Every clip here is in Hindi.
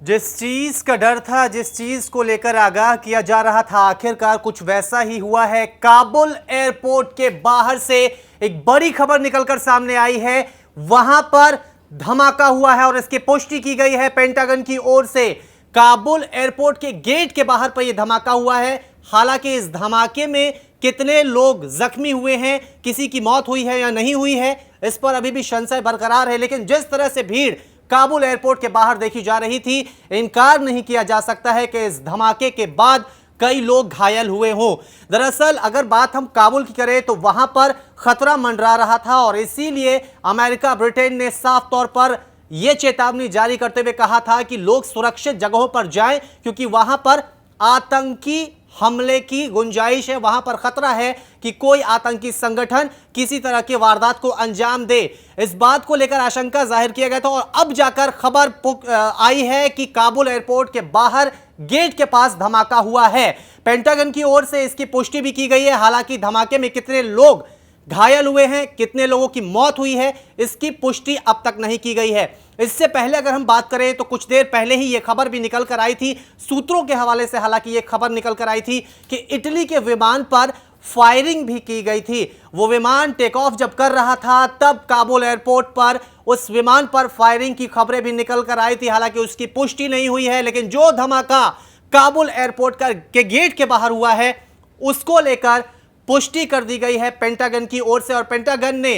जिस चीज का डर था, जिस चीज को लेकर आगाह किया जा रहा था, आखिरकार कुछ वैसा ही हुआ है। काबुल एयरपोर्ट के बाहर से एक बड़ी खबर निकलकर सामने आई है। वहां पर धमाका हुआ है और इसकी पुष्टि की गई है पेंटागन की ओर से। काबुल एयरपोर्ट के गेट के बाहर पर यह धमाका हुआ है। हालांकि इस धमाके में कितने लोग जख्मी हुए हैं, किसी की मौत हुई है या नहीं हुई है, इस पर अभी भी संशय बरकरार है। लेकिन जिस तरह से भीड़ काबुल एयरपोर्ट के बाहर देखी जा रही थी, इनकार नहीं किया जा सकता है कि इस धमाके के बाद कई लोग घायल हुए हों। दरअसल अगर बात हम काबुल की करें तो वहां पर खतरा मंडरा रहा था और इसीलिए अमेरिका, ब्रिटेन ने साफ तौर पर यह चेतावनी जारी करते हुए कहा था कि लोग सुरक्षित जगहों पर जाएं, क्योंकि वहां पर आतंकी हमले की गुंजाइश है। वहां पर खतरा है कि कोई आतंकी संगठन किसी तरह की वारदात को अंजाम दे। इस बात को लेकर आशंका जाहिर किया गया था और अब जाकर खबर आई है कि काबुल एयरपोर्ट के बाहर गेट के पास धमाका हुआ है। पेंटागन की ओर से इसकी पुष्टि भी की गई है। हालांकि धमाके में कितने लोग घायल हुए हैं, कितने लोगों की मौत हुई है, इसकी पुष्टि अब तक नहीं की गई है। इससे पहले अगर हम बात करें तो कुछ देर पहले ही यह खबर भी निकल कर आई थी सूत्रों के हवाले से। हालांकि यह खबर निकल कर आई थी कि इटली के विमान पर फायरिंग भी की गई थी। वो विमान टेक ऑफ जब कर रहा था तब काबुल एयरपोर्ट पर उस विमान पर फायरिंग की खबरें भी निकल कर आई थी। हालांकि उसकी पुष्टि नहीं हुई है, लेकिन जो धमाका काबुल एयरपोर्ट के गेट के बाहर हुआ है उसको लेकर पुष्टि कर दी गई है पेंटागन की ओर से। और पेंटागन ने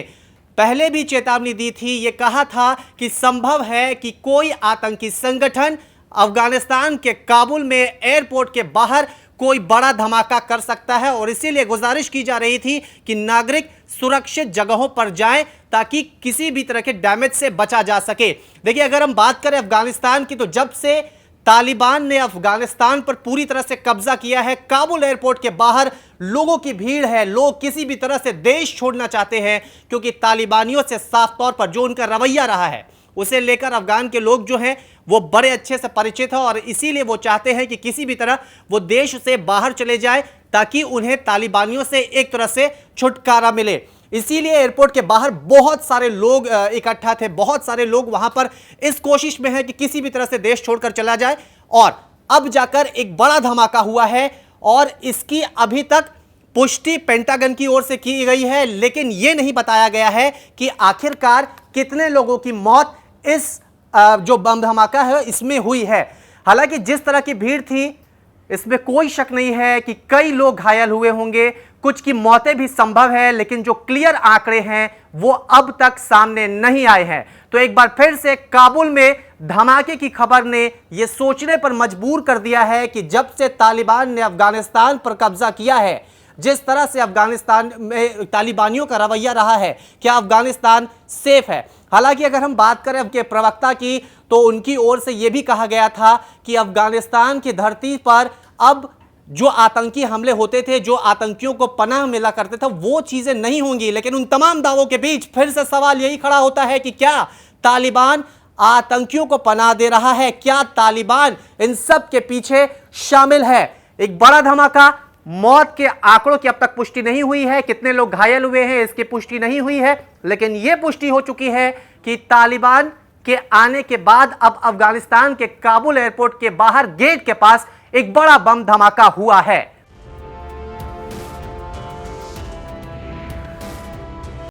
पहले भी चेतावनी दी थी, यह कहा था कि संभव है कि कोई आतंकी संगठन अफगानिस्तान के काबुल में एयरपोर्ट के बाहर कोई बड़ा धमाका कर सकता है और इसीलिए गुजारिश की जा रही थी कि नागरिक सुरक्षित जगहों पर जाएं ताकि किसी भी तरह के डैमेज से बचा जा सके। देखिए, अगर हम बात करें अफगानिस्तान की, तो जब से तालिबान ने अफगानिस्तान पर पूरी तरह से कब्जा किया है, काबुल एयरपोर्ट के बाहर लोगों की भीड़ है। लोग किसी भी तरह से देश छोड़ना चाहते हैं, क्योंकि तालिबानियों से साफ तौर पर जो उनका रवैया रहा है उसे लेकर अफगान के लोग जो हैं वो बड़े अच्छे से परिचित हैं और इसीलिए वो चाहते हैं कि किसी भी तरह वो देश से बाहर चले जाए ताकि उन्हें तालिबानियों से एक तरह से छुटकारा मिले। इसीलिए एयरपोर्ट के बाहर बहुत सारे लोग इकट्ठा थे, बहुत सारे लोग वहां पर इस कोशिश में हैं कि किसी भी तरह से देश छोड़कर चला जाए। और अब जाकर एक बड़ा धमाका हुआ है और इसकी अभी तक पुष्टि पेंटागन की ओर से की गई है, लेकिन यह नहीं बताया गया है कि आखिरकार कितने लोगों की मौत इस जो बम धमाका है इसमें हुई है। हालांकि जिस तरह की भीड़ थी इसमें कोई शक नहीं है कि कई लोग घायल हुए होंगे, कुछ की मौतें भी संभव है, लेकिन जो क्लियर आंकड़े हैं वो अब तक सामने नहीं आए हैं। तो एक बार फिर से काबुल में धमाके की खबर ने यह सोचने पर मजबूर कर दिया है कि जब से तालिबान ने अफगानिस्तान पर कब्जा किया है, जिस तरह से अफगानिस्तान में तालिबानियों का रवैया रहा है, क्या अफगानिस्तान सेफ है? हालांकि अगर हम बात करें उनके प्रवक्ता की, तो उनकी ओर से यह भी कहा गया था कि अफगानिस्तान की धरती पर अब जो आतंकी हमले होते थे, जो आतंकियों को पनाह मिला करते थे, वो चीजें नहीं होंगी। लेकिन उन तमाम दावों के बीच फिर से सवाल यही खड़ा होता है कि क्या तालिबान आतंकियों को पनाह दे रहा है? क्या तालिबान इन सब के पीछे शामिल है? एक बड़ा धमाका, मौत के आंकड़ों की अब तक पुष्टि नहीं हुई है, कितने लोग घायल हुए हैं इसकी पुष्टि नहीं हुई है, लेकिन यह पुष्टि हो चुकी है कि तालिबान के आने के बाद अब अफगानिस्तान के काबुल एयरपोर्ट के बाहर गेट के पास एक बड़ा बम धमाका हुआ है।